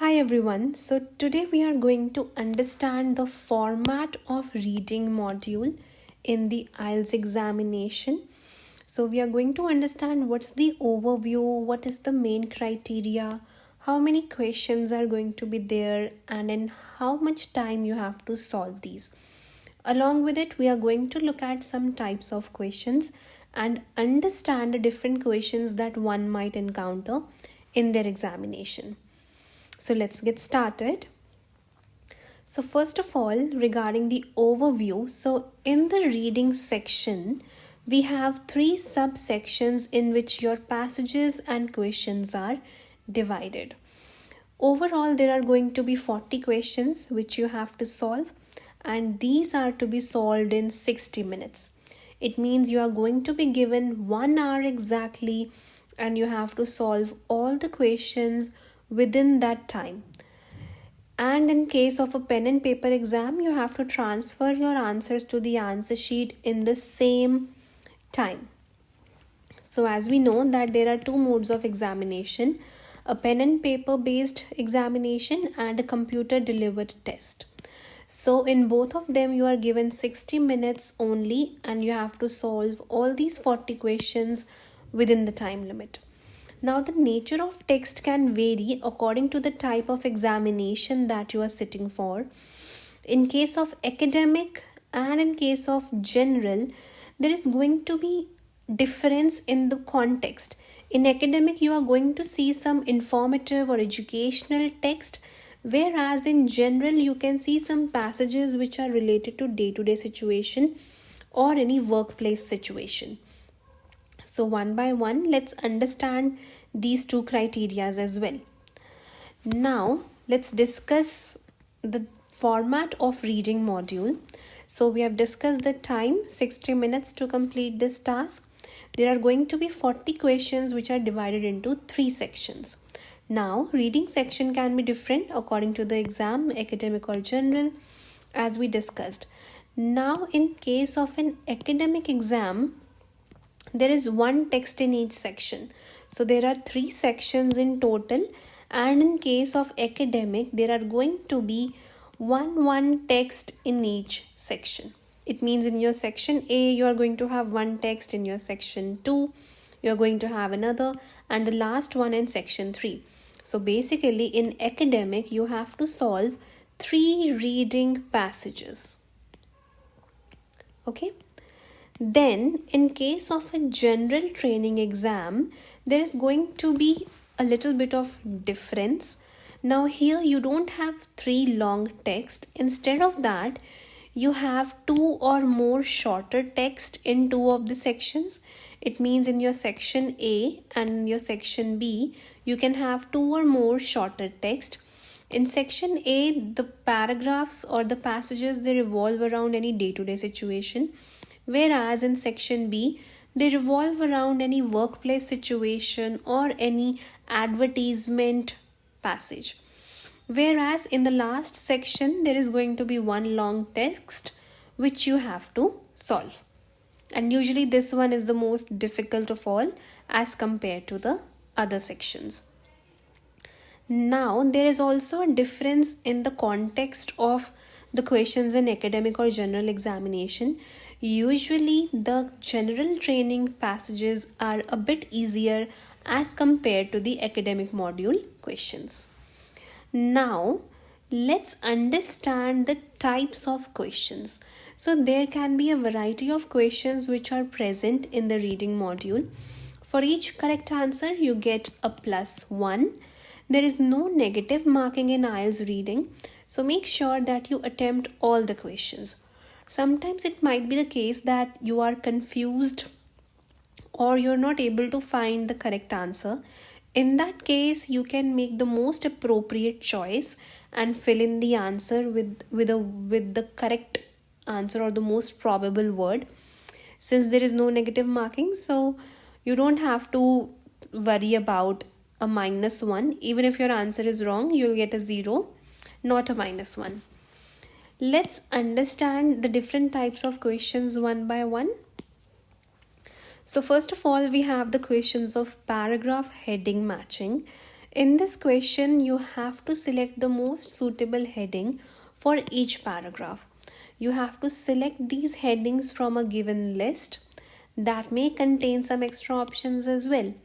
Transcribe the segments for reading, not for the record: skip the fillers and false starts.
Hi everyone. So today we are going to understand the format of reading module in the IELTS examination. So we are going to understand what's the overview, what is the main criteria, how many questions are going to be there, and in how much time you have to solve these. Along with it, we are going to look at some types of questions and understand the different questions that one might encounter in their examination. So let's get started. So first of all, regarding the overview, so in the reading section, we have three subsections in which your passages and questions are divided. Overall, there are going to be 40 questions which you have to solve, and these are to be solved in 60 minutes. It means you are going to be given 1 hour exactly, and you have to solve all the questions within that time. And in case of a pen and paper exam, you have to transfer your answers to the answer sheet in the same time. So as we know that there are two modes of examination, a pen and paper based examination and a computer delivered test. So in both of them you are given 60 minutes only, and you have to solve all these 40 questions within the time limit. Now, the nature of text can vary according to the type of examination that you are sitting for. In case of academic and in case of general, there is going to be difference in the context. In academic, you are going to see some informative or educational text, whereas in general, you can see some passages which are related to day-to-day situation or any workplace situation. So one by one, let's understand these two criterias as well. Now, let's discuss the format of reading module. So we have discussed the time, 60 minutes to complete this task. There are going to be 40 questions which are divided into 3 sections. Now, reading section can be different according to the exam, academic or general, as we discussed. Now, in case of an academic exam, there is one text in each section. So there are 3 sections in total, and in case of academic there are going to be one text in each section. It means in your section A you are going to have one text, in your section 2 you are going to have another, and the last one in section 3. So basically in academic you have to solve 3 reading passages. Okay. Then, in case of a general training exam, there is going to be a little bit of difference. Now, here you don't have 3 long text. Instead of that, you have 2 or more shorter text in 2 of the sections. It means in your section A and in your section B, you can have 2 or more shorter text. In section A, the paragraphs or the passages, they revolve around any day-to-day situation. Whereas in section B, they revolve around any workplace situation or any advertisement passage. Whereas in the last section, there is going to be one long text which you have to solve. And usually this one is the most difficult of all as compared to the other sections. Now, there is also a difference in the context of the questions in academic or general examination. Usually, the general training passages are a bit easier as compared to the academic module questions. Now, let's understand the types of questions. So, there can be a variety of questions which are present in the reading module. For each correct answer, you get a +1. There is no negative marking in IELTS reading, so make sure that you attempt all the questions. Sometimes it might be the case that you are confused or you're not able to find the correct answer. In that case, you can make the most appropriate choice and fill in the answer with the correct answer or the most probable word. Since there is no negative marking, so you don't have to worry about a -1. Even if your answer is wrong, you'll get a 0, not a -1. Let's understand the different types of questions one by one. So first of all, we have the questions of paragraph heading matching. In this question, you have to select the most suitable heading for each paragraph. You have to select these headings from a given list that may contain some extra options as well.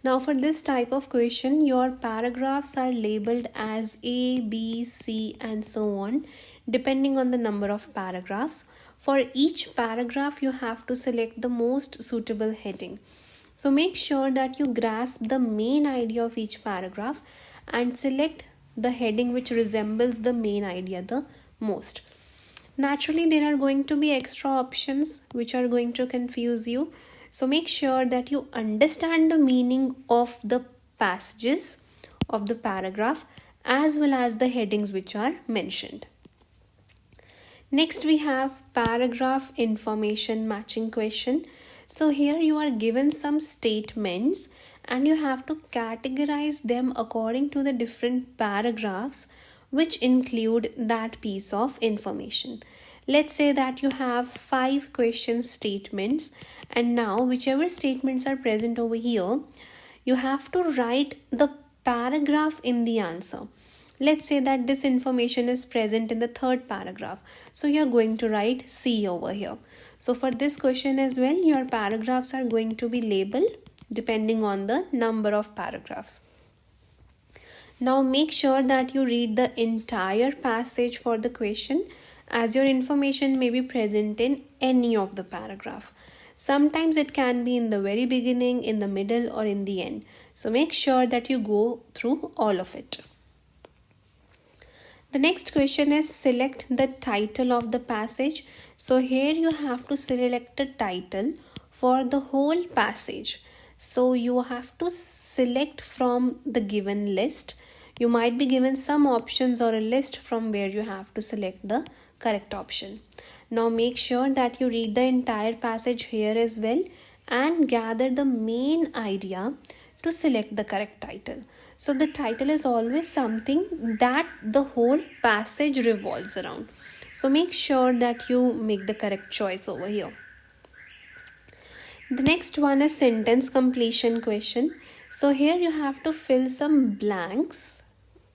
Now, for this type of question, your paragraphs are labeled as A, B, C, and so on, depending on the number of paragraphs. For each paragraph, you have to select the most suitable heading. So make sure that you grasp the main idea of each paragraph and select the heading which resembles the main idea the most. Naturally, there are going to be extra options which are going to confuse you. So make sure that you understand the meaning of the passages of the paragraph as well as the headings which are mentioned. Next, we have paragraph information matching question. So here you are given some statements and you have to categorize them according to the different paragraphs which include that piece of information. Let's say that you have 5 question statements, and now whichever statements are present over here, you have to write the paragraph in the answer. Let's say that this information is present in the third paragraph. So you're going to write C over here. So for this question as well, your paragraphs are going to be labeled depending on the number of paragraphs. Now make sure that you read the entire passage for the question, as your information may be present in any of the paragraph. Sometimes it can be in the very beginning, in the middle, or in the end. So make sure that you go through all of it. The next question is select the title of the passage. So here you have to select a title for the whole passage. So you have to select from the given list. You might be given some options or a list from where you have to select the correct option. Now make sure that you read the entire passage here as well and gather the main idea to select the correct title. So the title is always something that the whole passage revolves around. So make sure that you make the correct choice over here. The next one is sentence completion question. So here you have to fill some blanks.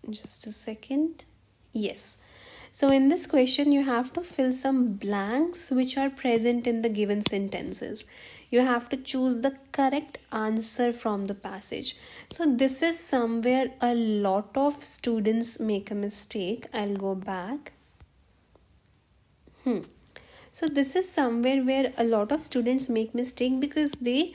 Just a second. Yes. So in this question, you have to fill some blanks which are present in the given sentences. You have to choose the correct answer from the passage. So this is somewhere a lot of students make a mistake. I'll go back. So this is somewhere where a lot of students make mistake because they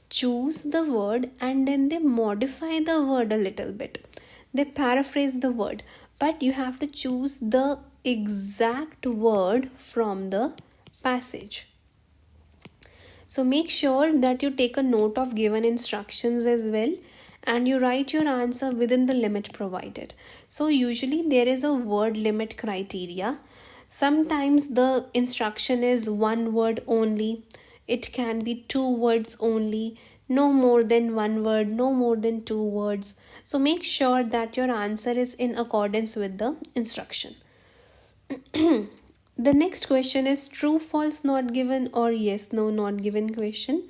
choose the word and then they modify the word a little bit. They paraphrase the word, but you have to choose the exact word from the passage. So make sure that you take a note of given instructions as well and you write your answer within the limit provided. So usually there is a word limit criteria. Sometimes the instruction is one word only. It can be 2 words only. No more than 1 word, no more than 2 words. So make sure that your answer is in accordance with the instruction. The next question is true, false, not given or yes, no, not given question.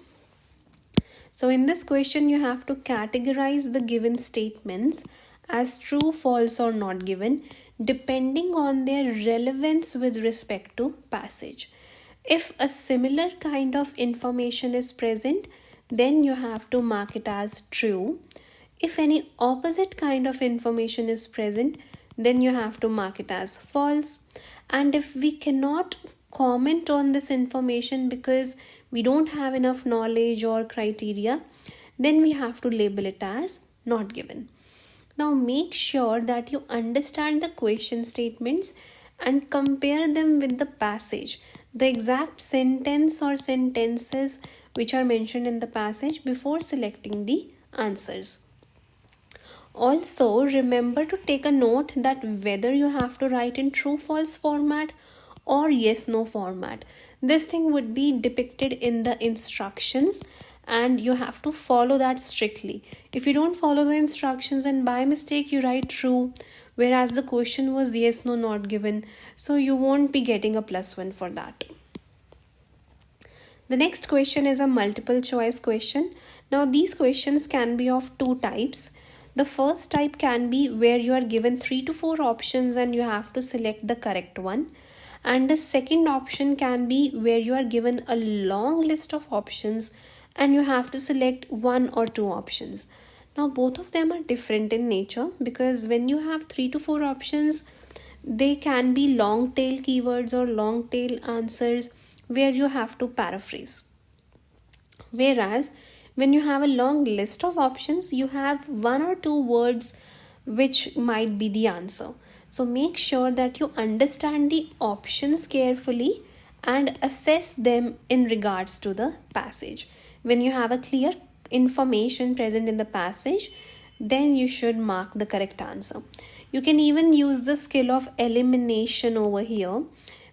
So in this question, you have to categorize the given statements as true, false or not given depending on their relevance with respect to passage. If a similar kind of information is present, then you have to mark it as true. If any opposite kind of information is present, then you have to mark it as false. And if we cannot comment on this information because we don't have enough knowledge or criteria, then we have to label it as not given. Now make sure that you understand the question statements and compare them with the passage, the exact sentence or sentences which are mentioned in the passage before selecting the answers. Also, remember to take a note that whether you have to write in true false format or yes no format. This thing would be depicted in the instructions and you have to follow that strictly. If you don't follow the instructions and by mistake you write true, whereas the question was yes no not given, so you won't be getting a +1 for that. The next question is a multiple choice question. Now these questions can be of 2 types. The first type can be where you are given 3 to 4 options and you have to select the correct one. And the second option can be where you are given a long list of options and you have to select one or two options. Now, both of them are different in nature because when you have 3 to 4 options, they can be long tail keywords or long tail answers where you have to paraphrase. Whereas when you have a long list of options, you have one or two words which might be the answer. So make sure that you understand the options carefully and assess them in regards to the passage. When you have a clear information present in the passage, then you should mark the correct answer. You can even use the skill of elimination over here.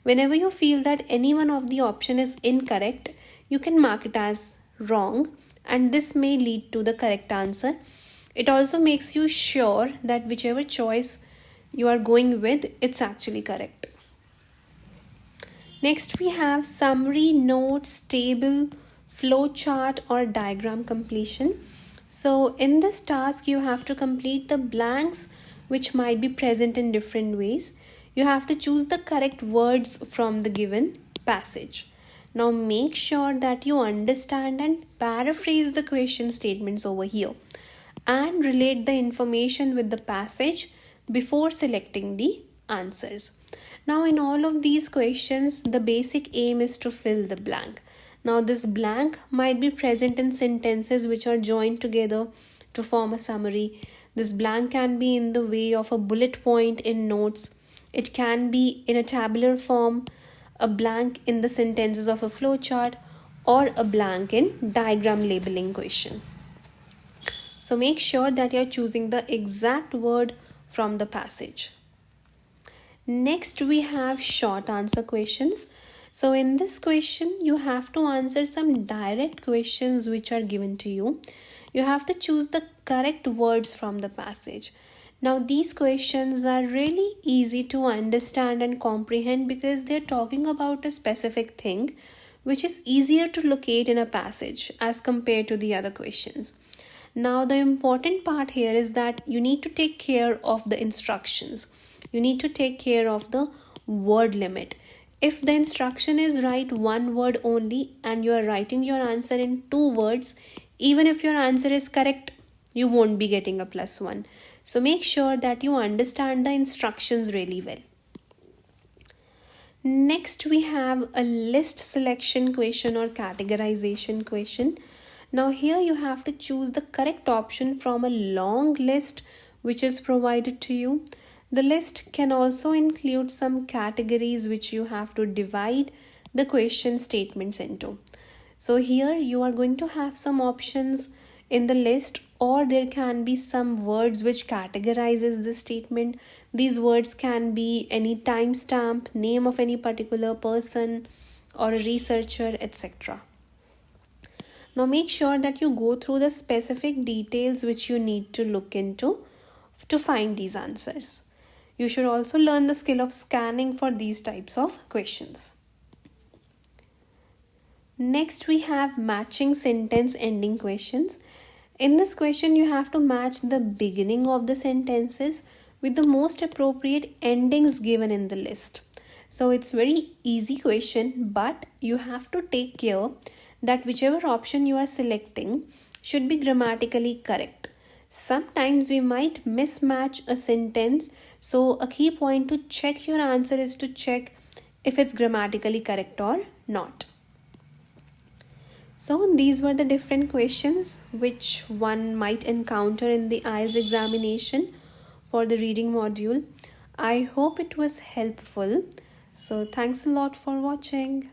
Whenever you feel that any one of the option is incorrect, you can mark it as wrong and this may lead to the correct answer. It also makes you sure that whichever choice you are going with, it's actually correct. Next we have summary, notes, table, flow chart or diagram completion. So in this task you have to complete the blanks which might be present in different ways. You have to choose the correct words from the given passage. Now make sure that you understand and paraphrase the question statements over here and relate the information with the passage before selecting the answers. Now in all of these questions, the basic aim is to fill the blank. Now this blank might be present in sentences which are joined together to form a summary. This blank can be in the way of a bullet point in notes. It can be in a tabular form, a blank in the sentences of a flowchart, or a blank in diagram labeling question. So make sure that you're choosing the exact word from the passage. Next we have short answer questions. So in this question you have to answer some direct questions which are given to you. You have to choose the correct words from the passage. Now these questions are really easy to understand and comprehend because they're talking about a specific thing which is easier to locate in a passage as compared to the other questions. Now the important part here is that you need to take care of the instructions. You need to take care of the word limit. If the instruction is write one word only and you are writing your answer in 2 words, even if your answer is correct, you won't be getting a +1. So make sure that you understand the instructions really well. Next we have a list selection question or categorization question. Now here you have to choose the correct option from a long list which is provided to you. The list can also include some categories which you have to divide the question statements into. So here you are going to have some options in the list, or there can be some words which categorizes the statement. These words can be any timestamp, name of any particular person or a researcher, etc. Now make sure that you go through the specific details which you need to look into to find these answers. You should also learn the skill of scanning for these types of questions. Next we have matching sentence ending questions. In this question you have to match the beginning of the sentences with the most appropriate endings given in the list. So it's very easy question, but you have to take care that whichever option you are selecting should be grammatically correct. Sometimes we might mismatch a sentence, so a key point to check your answer is to check if it's grammatically correct or not. So these were the different questions which one might encounter in the IELTS examination for the reading module. I hope it was helpful. So thanks a lot for watching.